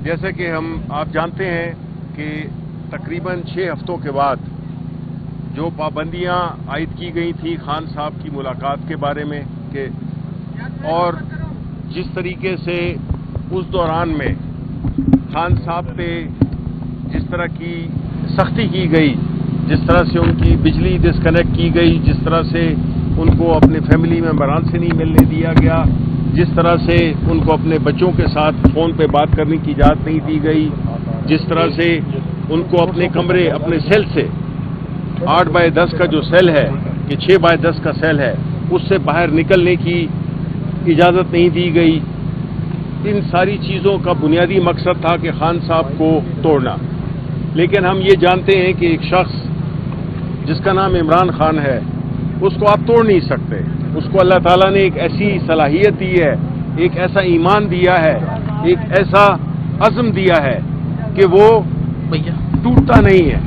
جیسے کہ آپ جانتے ہیں کہ تقریباً 6 ہفتوں کے بعد جو پابندیاں عائد کی گئی تھیں خان صاحب کی ملاقات کے بارے میں کہ اور جس طریقے سے اس دوران میں خان صاحب پہ جس طرح کی سختی کی گئی، جس طرح سے ان کی بجلی ڈسکنیکٹ کی گئی، جس طرح سے ان کو اپنے فیملی ممبران سے نہیں ملنے دیا گیا، جس طرح سے ان کو اپنے بچوں کے ساتھ فون پہ بات کرنے کی اجازت نہیں دی گئی، جس طرح سے ان کو اپنے کمرے اپنے سیل سے 8x10 کا جو سیل ہے کہ 6x10 کا سیل ہے اس سے باہر نکلنے کی اجازت نہیں دی گئی. ان ساری چیزوں کا بنیادی مقصد تھا کہ خان صاحب کو توڑنا. لیکن ہم یہ جانتے ہیں کہ ایک شخص جس کا نام عمران خان ہے اس کو آپ توڑ نہیں سکتے. اس کو اللہ تعالیٰ نے ایک ایسی صلاحیت دی ہے، ایک ایسا ایمان دیا ہے، ایک ایسا عزم دیا ہے کہ وہ ٹوٹتا نہیں ہے.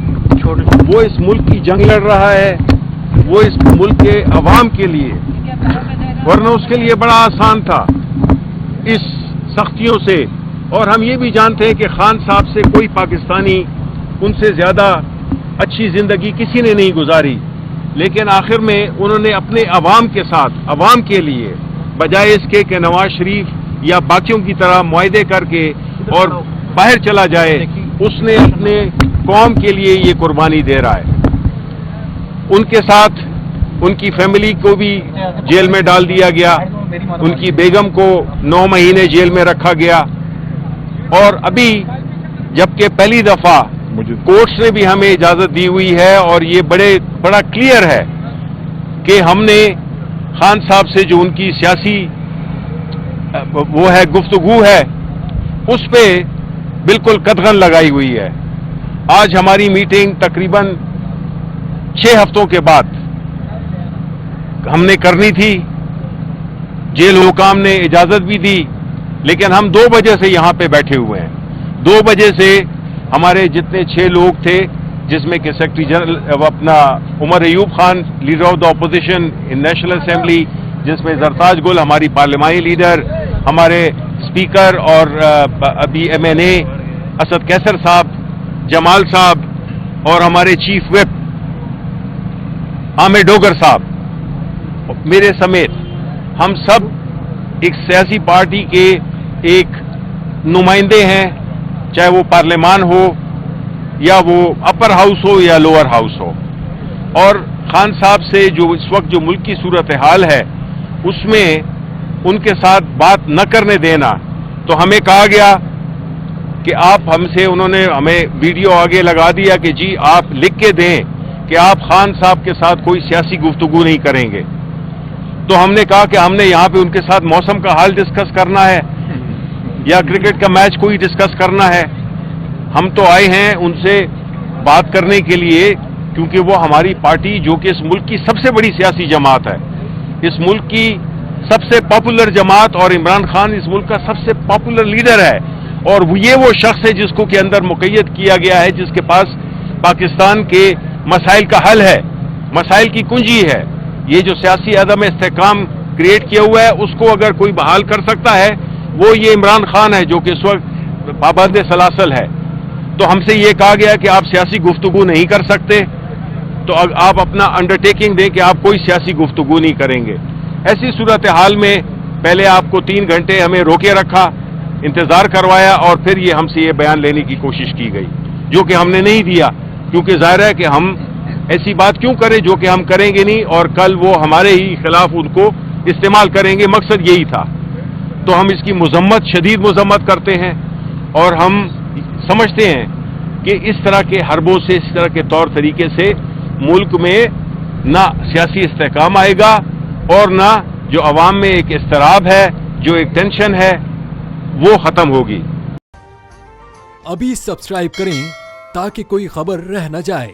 وہ اس ملک کی جنگ لڑ رہا ہے، وہ اس ملک کے عوام کے لیے، ورنہ اس کے لیے بڑا آسان تھا اس سختیوں سے. اور ہم یہ بھی جانتے ہیں کہ خان صاحب سے کوئی پاکستانی ان سے زیادہ اچھی زندگی کسی نے نہیں گزاری، لیکن آخر میں انہوں نے اپنے عوام کے ساتھ، عوام کے لیے، بجائے اس کے کہ نواز شریف یا باقیوں کی طرح معاہدے کر کے اور باہر چلا جائے، اس نے اپنے قوم کے لیے یہ قربانی دے رہا ہے. ان کے ساتھ ان کی فیملی کو بھی جیل میں ڈال دیا گیا، ان کی بیگم کو 9 مہینے جیل میں رکھا گیا. اور ابھی جبکہ پہلی دفعہ کورٹس نے بھی ہمیں اجازت دی ہوئی ہے اور یہ بڑا کلیئر ہے کہ ہم نے خان صاحب سے جو ان کی سیاسی وہ ہے گفتگو ہے اس پہ بالکل قدغن لگائی ہوئی ہے. آج ہماری میٹنگ تقریباً 6 ہفتوں کے بعد ہم نے کرنی تھی. جیل حکام نے اجازت بھی دی، لیکن ہم 2 بجے سے یہاں پہ بیٹھے ہوئے ہیں. 2 بجے سے ہمارے جتنے 6 لوگ تھے، جس میں کہ سیکرٹری جنرل اپنا Omar Ayub Khan, leader of the opposition in national assembly, جس میں زرتاج گل ہماری پارلیمانی لیڈر، ہمارے اسپیکر اور ابھی MNA اسد کیسر صاحب، جمال صاحب اور ہمارے چیف وپ عامر ڈوگر صاحب، میرے سمیت ہم سب ایک سیاسی پارٹی کے ایک نمائندے ہیں، چاہے وہ پارلیمان ہو یا وہ اپر ہاؤس ہو یا لوور ہاؤس ہو. اور خان صاحب سے جو اس وقت جو ملک کی صورتحال ہے اس میں ان کے ساتھ بات نہ کرنے دینا، تو ہمیں کہا گیا کہ آپ ہم سے، انہوں نے ہمیں ویڈیو آگے لگا دیا کہ جی آپ لکھ کے دیں کہ آپ خان صاحب کے ساتھ کوئی سیاسی گفتگو نہیں کریں گے. تو ہم نے کہا کہ ہم نے یہاں پہ ان کے ساتھ موسم کا حال ڈسکس کرنا ہے یا کرکٹ کا میچ کوئی ڈسکس کرنا ہے. ہم تو آئے ہیں ان سے بات کرنے کے لیے کیونکہ وہ ہماری پارٹی جو کہ اس ملک کی سب سے بڑی سیاسی جماعت ہے، اس ملک کی سب سے پاپولر جماعت، اور عمران خان اس ملک کا سب سے پاپولر لیڈر ہے. اور یہ وہ شخص ہے جس کو کے اندر مقید کیا گیا ہے، جس کے پاس پاکستان کے مسائل کا حل ہے، مسائل کی کنجی ہے. یہ جو سیاسی عدم استحکام کریٹ کیا ہوا ہے اس کو اگر کوئی بحال کر سکتا ہے وہ یہ عمران خان ہے جو کہ اس وقت پابند سلاسل ہے. تو ہم سے یہ کہا گیا کہ آپ سیاسی گفتگو نہیں کر سکتے، تو آپ اپنا انڈرٹیکنگ دیں کہ آپ کوئی سیاسی گفتگو نہیں کریں گے. ایسی صورتحال میں پہلے آپ کو 3 گھنٹے ہمیں روکے رکھا، انتظار کروایا، اور پھر یہ ہم سے یہ بیان لینے کی کوشش کی گئی جو کہ ہم نے نہیں دیا، کیونکہ ظاہر ہے کہ ہم ایسی بات کیوں کریں جو کہ ہم کریں گے نہیں اور کل وہ ہمارے ہی خلاف ان کو استعمال کریں گے. مقصد یہی تھا. تو ہم اس کی مذمت، شدید مذمت کرتے ہیں، اور ہم سمجھتے ہیں کہ اس طرح کے حربوں سے، اس طرح کے طور طریقے سے ملک میں نہ سیاسی استحکام آئے گا اور نہ جو عوام میں ایک اضطراب ہے، جو ایک ٹینشن ہے، وہ ختم ہوگی. ابھی سبسکرائب کریں تاکہ کوئی خبر رہ نہ جائے.